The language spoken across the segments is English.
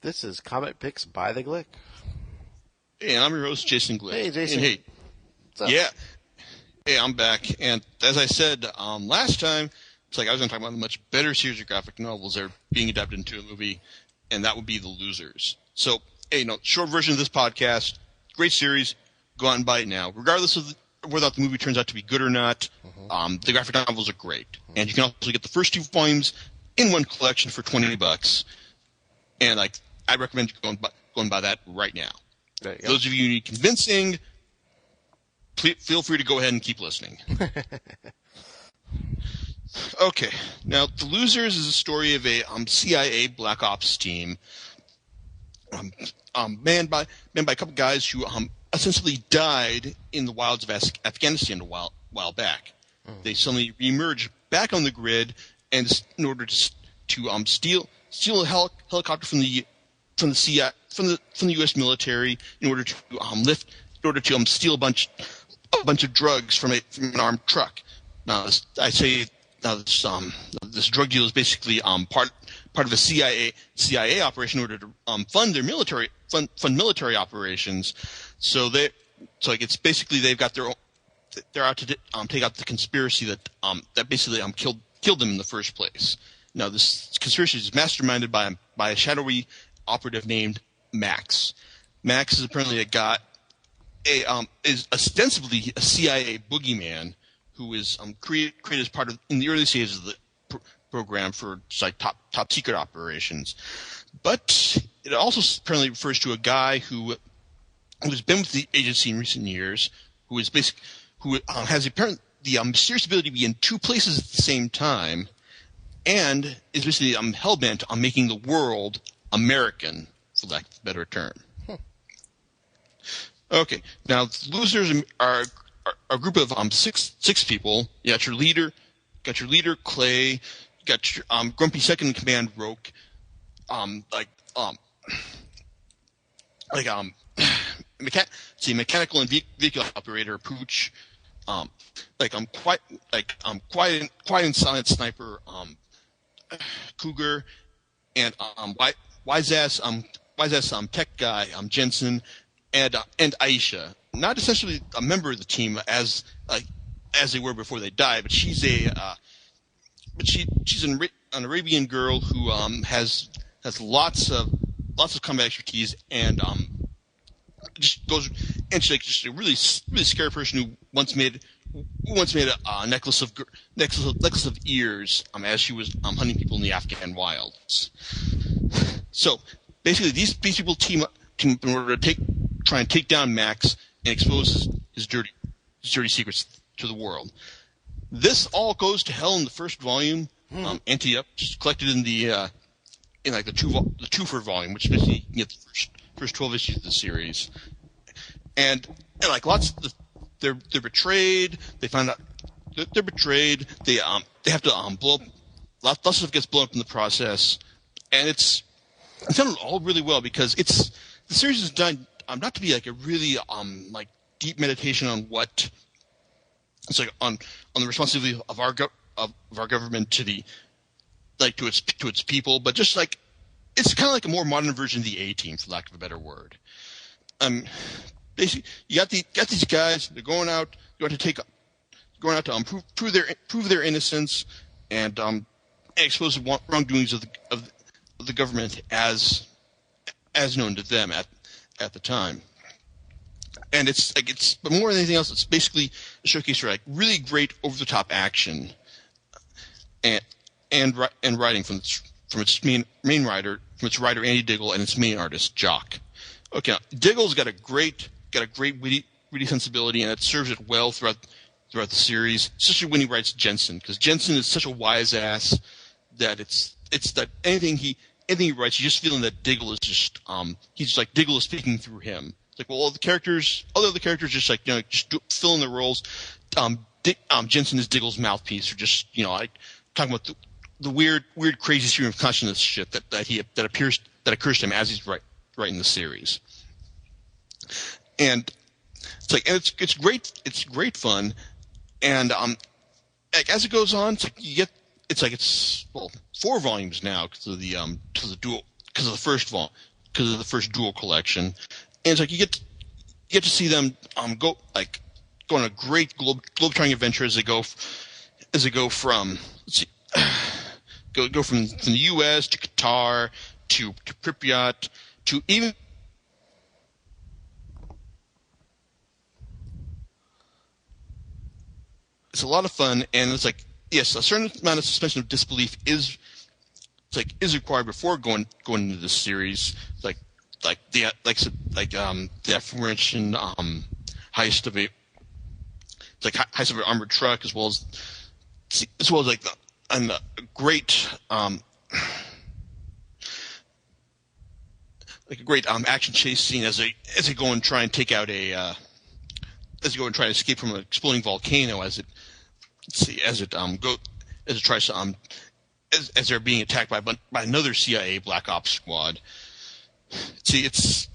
This is Comic Picks by the Glick. Hey, I'm your host, Jason Glick. Hey, Jason. And hey, What's up? yeah. Hey, I'm back. And as I said last time, it's like I was going to talk about a much better series of graphic novels that are being adapted into a movie, and that would be The Losers. So, hey, short version of this podcast, great series. Go out and buy it now. Regardless of whether the movie turns out to be good or not, the graphic novels are great. And you can also get the first 2 volumes in one collection for $20. And I recommend you going by that right now. There you go. Those of you who need convincing, feel free to go ahead and keep listening. Okay, now The Losers is a story of a CIA Black Ops team, manned by a couple guys who essentially died in the wilds of Afghanistan a while back. They suddenly reemerge back on the grid, and in order to steal a helicopter from the U.S. military in order to steal a bunch of drugs from an armed truck. Now, this drug deal is basically part of a CIA operation in order to fund their military operations. So it's basically they're out to take out the conspiracy that basically killed them in the first place. Now, this conspiracy is masterminded by a shadowy operative named Max. Max is apparently a guy, is ostensibly a CIA boogeyman who is created as part of in the early stages of the program for top secret operations. But it also apparently refers to a guy who has been with the agency in recent years, who has apparently the mysterious ability to be in 2 places at the same time, and is basically hell-bent on making the world American, for lack of a better term. Okay, now Losers are a group of six people. You got your leader, Clay. You got your grumpy second in command, Roke. Mechanical and vehicle operator, Pooch. Quiet and silent sniper, Cougar, and wise ass tech guy, Jensen, and Aisha. Not essentially a member of the team as they were before they died, but she's an Arabian girl who has lots of combat expertise and she's just a really scary person who once made a necklace of ears as she was hunting people in the Afghan wilds. So basically, these people team up in order to try and take down Max and expose his dirty secrets to the world. This all goes to hell in the first volume. Ante-up, just collected in the twofer volume, which basically you get the first 12 issues of the series. And they're betrayed. They find out they're betrayed. They have to blow up. Lots of stuff gets blown up in the process, and it's done all really well because the series is done not to be like a really deep meditation on what it's like on the responsibility of our government to its people, but just like it's kind of like a more modern version of the A-Team, for lack of a better word. Basically, you got these guys. They're going out to prove their innocence and expose the wrongdoings of the government as known to them at the time. And but more than anything else, it's basically a showcase for really great over the top action and writing from its main writer, Andy Diggle, and its main artist Jock. Okay, now, Diggle's got a great witty sensibility, and it serves it well throughout the series, especially when he writes Jensen, because Jensen is such a wise ass that it's that anything he writes, you're just feeling that Diggle is just he's just like Diggle is speaking through him. It's like, well, all the other characters just fill in their roles. Jensen is Diggle's mouthpiece, or just talking about the weird crazy stream of consciousness shit that occurs to him as he's writing the series. And it's great fun, and as it goes on, it's 4 volumes now because of the first volume. because of the first Duel collection, and it's like you get to see them go on a great globe-trotting adventure as they go from go from the U.S. to Qatar to Pripyat to even. It's a lot of fun, and it's like, yes, a certain amount of suspension of disbelief is required before going into this series, like the aforementioned heist of an armored truck, as well as like a great action chase scene as they go and try and take out as they go and try to escape from an exploding volcano as they're being attacked by another CIA Black Ops squad. See, it's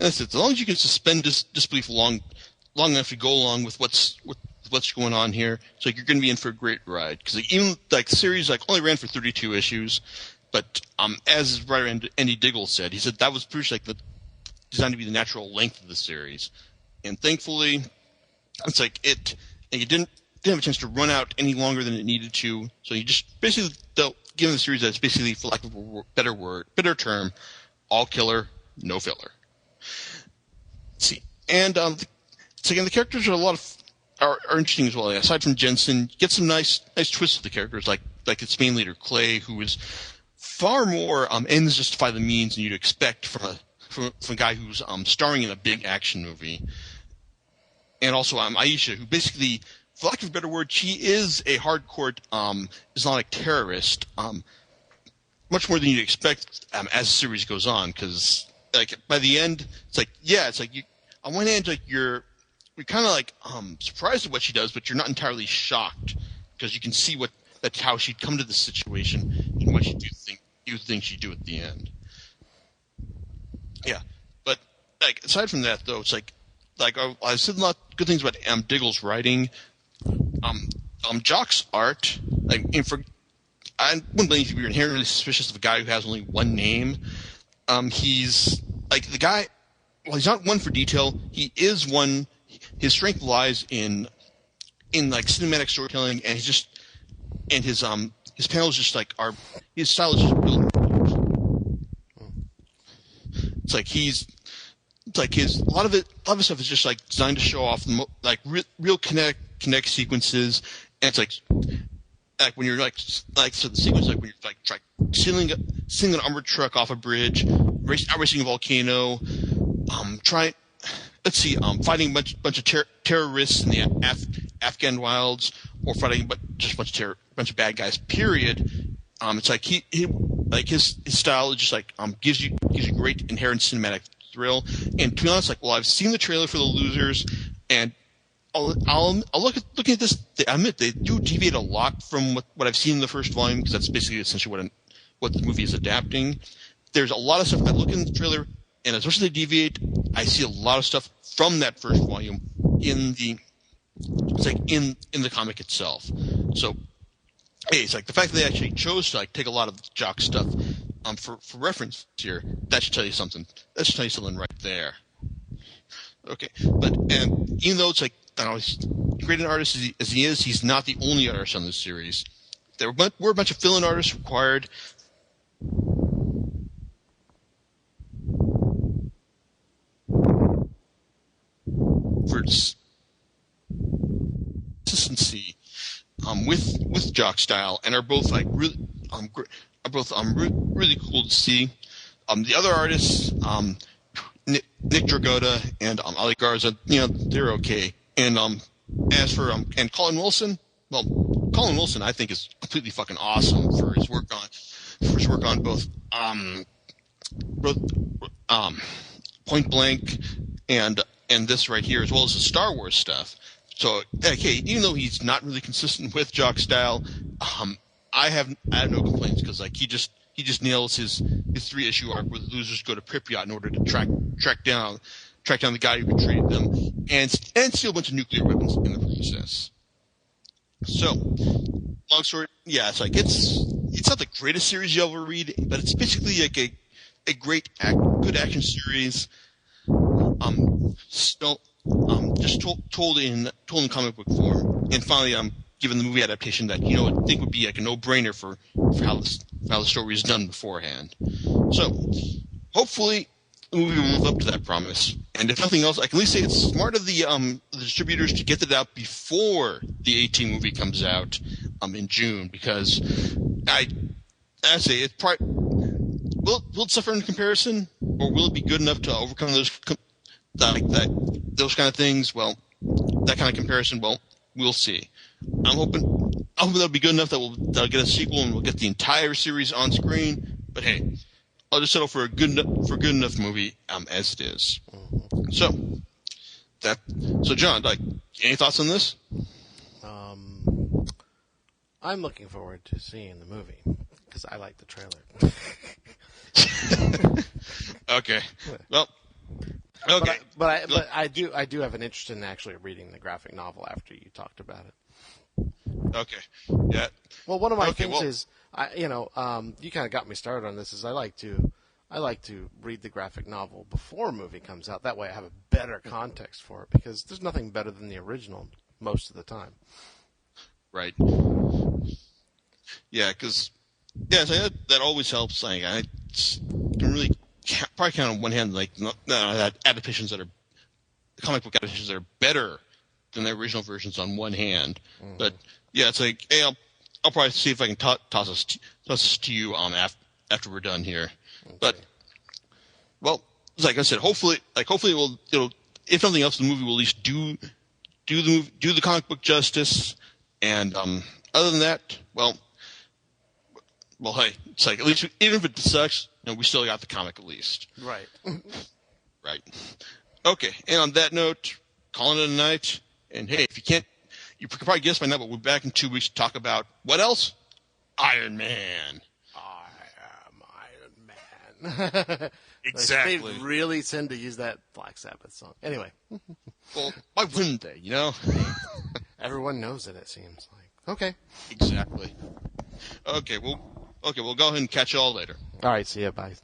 as long as you can suspend disbelief long enough to go along with what's going on here, so you're going to be in for a great ride. Because even the series only ran for 32 issues, but as writer Andy Diggle said, he said that was pretty much designed to be the natural length of the series. And thankfully, it's and you didn't have a chance to run out any longer than it needed to. So you just basically given the series that's basically, for lack of a better term, all killer, no filler. Let's see, and again, the characters are interesting as well. Aside from Jensen, you get some nice twists of the characters, like its main leader Clay, who is far more ends justify the means than you'd expect from a guy who's starring in a big action movie. And also Aisha, who basically, for lack of a better word, she is a hardcore Islamic terrorist, much more than you'd expect as the series goes on. Because by the end, on one hand, you're kind of surprised at what she does, but you're not entirely shocked because you can see that's how she'd come to the situation and what you think she'd do at the end. Yeah, but aside from that, though, it's I said a lot of good things about Diggle's writing. Jock's art, I wouldn't believe you're inherently suspicious of a guy who has only one name. He's the guy. Well, he's not one for detail. He is one. His strength lies in cinematic storytelling, and his panels just his style is just built. A lot of his stuff is just designed to show off real kinetic sequences, and it's when you're so the sequence when you're stealing an armored truck off a bridge, racing a volcano, fighting a bunch of terrorists in the Afghan wilds, or fighting just a bunch of bad guys. Period. His style is just gives you great inherent cinematic thrill. And to be honest, I've seen the trailer for The Losers, and I'll looking at this. I admit they do deviate a lot from what I've seen in the first volume, because that's basically essentially what the movie is adapting. There's a lot of stuff I look in the trailer, and as much as they deviate, I see a lot of stuff from that first volume in the comic itself. So, hey, it's the fact that they actually chose to take a lot of Jock stuff for reference here. That should tell you something. That should tell you something right there. Okay, and even though it's as great an artist as he is, he's not the only artist on this series. There were a bunch of fill-in artists required. For consistency with Jock style, and are both really really cool to see. The other artists, Nick Dragotta and Ali Garza, they're okay. And as for and Colin Wilson, I think is completely fucking awesome for his work on both Point Blank and this right here, as well as the Star Wars stuff. So, okay, even though he's not really consistent with Jock style, I have no complaints, because he just nails his 3-issue arc where the losers go to Pripyat in order to track down the guy who betrayed them and steal a bunch of nuclear weapons in the process. So, long story. Yeah, it's not the greatest series you'll ever read, but it's basically like a good action series. Just told in comic book form, and finally, given the movie adaptation that I think would be like a no-brainer for how the story is done beforehand. So, hopefully, the movie will live up to that promise. And if nothing else, I can at least say it's smart of the distributors to get it out before the A-Team movie comes out in June, because I say it probably will it suffer in comparison, or will it be good enough to overcome those kind of things? Well, that kind of comparison. Well, we'll see. I'm hoping that'll be good enough that they'll get a sequel and we'll get the entire series on screen. But hey, I'll just settle for a good enough movie as it is. So John, any thoughts on this? I'm looking forward to seeing the movie because I like the trailer. Okay. Well. Okay. But I do have an interest in actually reading the graphic novel after you talked about it. Okay. Yeah. Well, one of my things is, you kind of got me started on this. Is I like to read the graphic novel before a movie comes out. That way, I have a better context for it because there's nothing better than the original most of the time. Right. Yeah, because so that always helps. I can really probably count on one hand adaptations that are comic book adaptations that are better than the original versions on one hand. Mm-hmm. But yeah, it's like, hey, I'll probably see if I can toss this to you after we're done here. Okay. But well, like I said, hopefully it'll if nothing else, the movie will at least do the comic book justice. And other than that, well, hey, it's like at least even if it sucks, we still got the comic at least. Right. Right. Okay. And on that note, calling it a night. And hey, if you can't, you can probably guess by now, but we're back in 2 weeks to talk about what else? Iron Man. I am Iron Man. Exactly. They really tend to use that Black Sabbath song. Anyway. Well, why wouldn't they? Everyone knows it seems like. Okay. Exactly. Okay. We'll go ahead and catch you all later. All right. See ya. Bye.